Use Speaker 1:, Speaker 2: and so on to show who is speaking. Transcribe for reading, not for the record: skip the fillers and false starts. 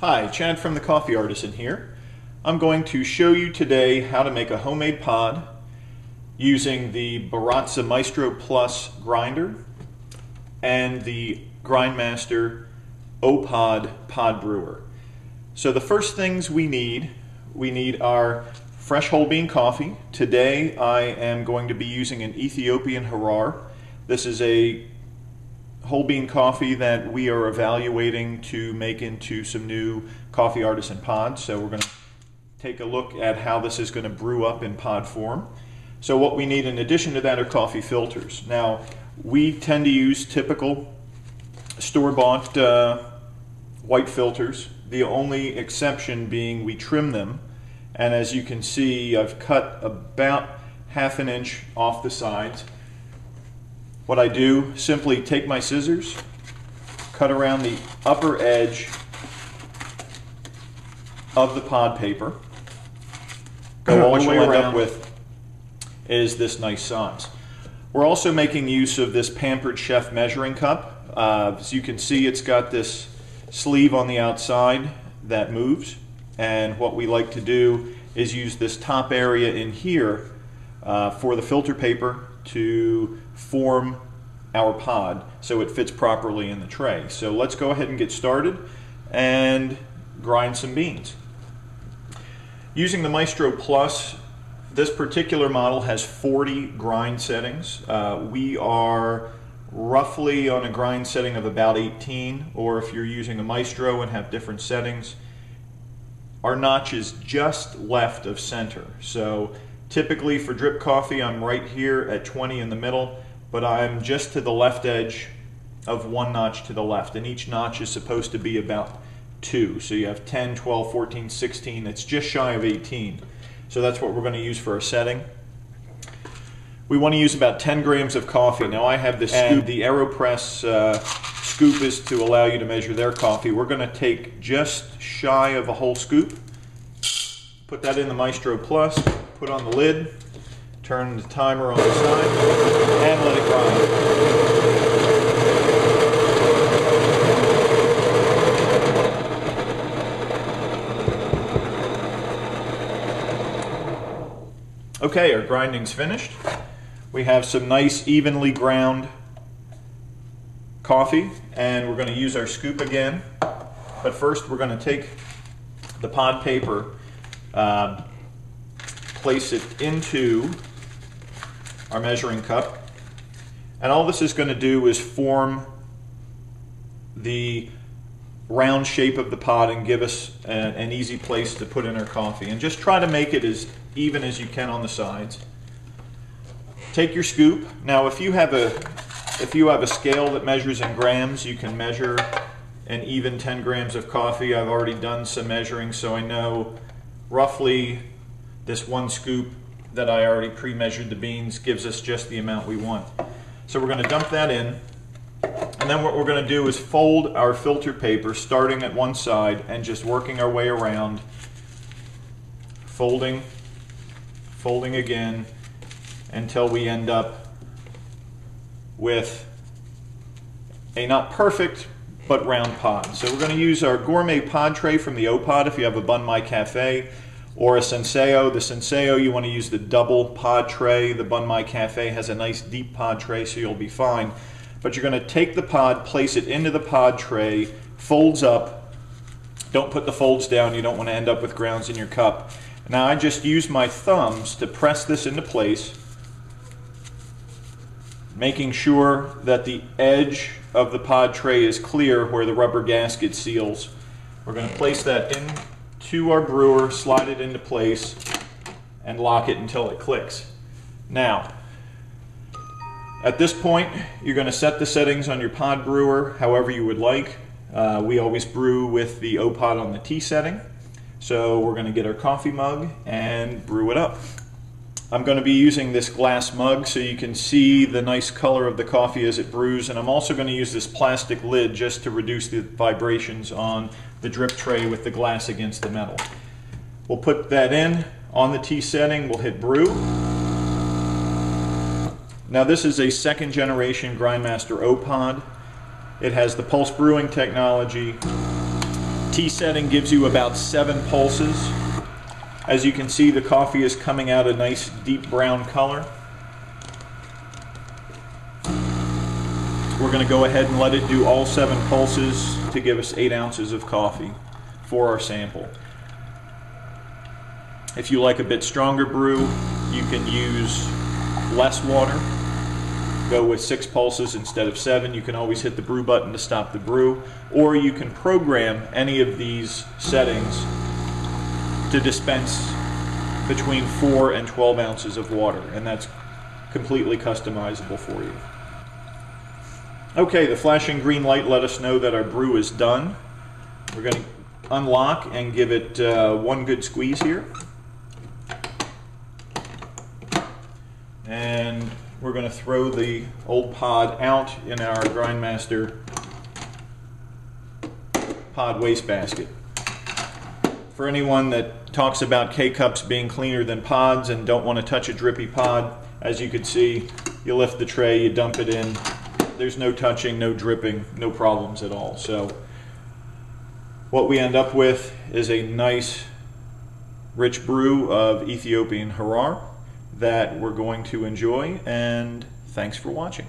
Speaker 1: Hi, Chad from the Coffee Artisan here. I'm going to show you today how to make a homemade pod using the Baratza Maestro Plus grinder and the Grindmaster O-Pod pod brewer. So the first things we need our fresh whole bean coffee. Today I am going to be using an Ethiopian Harar. This is a whole bean coffee that we are evaluating to make into some new coffee artisan pods. So we're going to take a look at how this is going to brew up in pod form. So what we need in addition to that are coffee filters. Now we tend to use typical store-bought white filters, the only exception being we trim them, and as you can see I've cut about ½ an inch off the sides. What I do, simply take my scissors, cut around the upper edge of the pod paper. All the way around. What you'll end up with is this nice size. We're also making use of this Pampered Chef measuring cup. As you can see, it's got this sleeve on the outside that moves, and what we like to do is use this top area in here for the filter paper to form our pod so it fits properly in the tray. So let's go ahead and get started and grind some beans. Using the Maestro Plus, this particular model has 40 grind settings. We are roughly on a grind setting of about 18, or if you're using a Maestro and have different settings, our notch is just left of center. So typically for drip coffee I'm right here at 20 in the middle, but I'm just to the left edge of one notch to the left, and each notch is supposed to be about 2. So you have 10, 12, 14, 16, it's just shy of 18. So that's what we're going to use for our setting. We want to use about 10 grams of coffee. Now I have this scoop. The AeroPress scoop is to allow you to measure their coffee. We're going to take just shy of a whole scoop, put that in the Maestro Plus, put on the lid, turn the timer on the side, and let it grind. Okay, our grinding's finished. We have some nice evenly ground coffee, and we're going to use our scoop again. But first we're going to take the pod paper, place it into our measuring cup, and all this is going to do is form the round shape of the pod and give us an easy place to put in our coffee. And just try to make it as even as you can on the sides. Take your scoop. Now if you have a scale that measures in grams, you can measure an even 10 grams of coffee. I've already done some measuring, so I know roughly this one scoop that I already pre-measured the beans gives us just the amount we want. So we're going to dump that in, and then what we're going to do is fold our filter paper starting at one side and just working our way around, folding again until we end up with a not perfect but round pod. So we're going to use our gourmet pod tray from the O-Pod if you have a Bun My Cafe, or a Senseo. The Senseo, you want to use the double pod tray. The Bun My Cafe has a nice deep pod tray, so you'll be fine. But you're going to take the pod, place it into the pod tray, folds up. Don't put the folds down, you don't want to end up with grounds in your cup. Now I just use my thumbs to press this into place, making sure that the edge of the pod tray is clear where the rubber gasket seals. We're going to place that into our brewer, slide it into place, and lock it until it clicks. Now, at this point, you're going to set the settings on your pod brewer however you would like. We always brew with the O-Pod on the T setting. So we're going to get our coffee mug and brew it up. I'm going to be using this glass mug so you can see the nice color of the coffee as it brews, and I'm also going to use this plastic lid just to reduce the vibrations on the drip tray with the glass against the metal. We'll put that in on the T setting, we'll hit brew. Now this is a second generation Grindmaster O-Pod. It has the pulse brewing technology, Tea setting gives you about 7 pulses. As you can see, the coffee is coming out a nice deep brown color. We're going to go ahead and let it do all 7 pulses to give us 8 ounces of coffee for our sample. If you like a bit stronger brew, you can use less water. Go with 6 pulses instead of 7. You can always hit the brew button to stop the brew, or you can program any of these settings to dispense between 4 and 12 ounces of water, and that's completely customizable for you. Okay, the flashing green light let us know that our brew is done. We're going to unlock and give it one good squeeze here. And we're going to throw the old pod out in our Grindmaster pod wastebasket. For anyone that talks about K-Cups being cleaner than pods and don't want to touch a drippy pod, as you can see, you lift the tray, you dump it in. There's no touching, no dripping, no problems at all. So what we end up with is a nice rich brew of Ethiopian Harar that we're going to enjoy, and thanks for watching.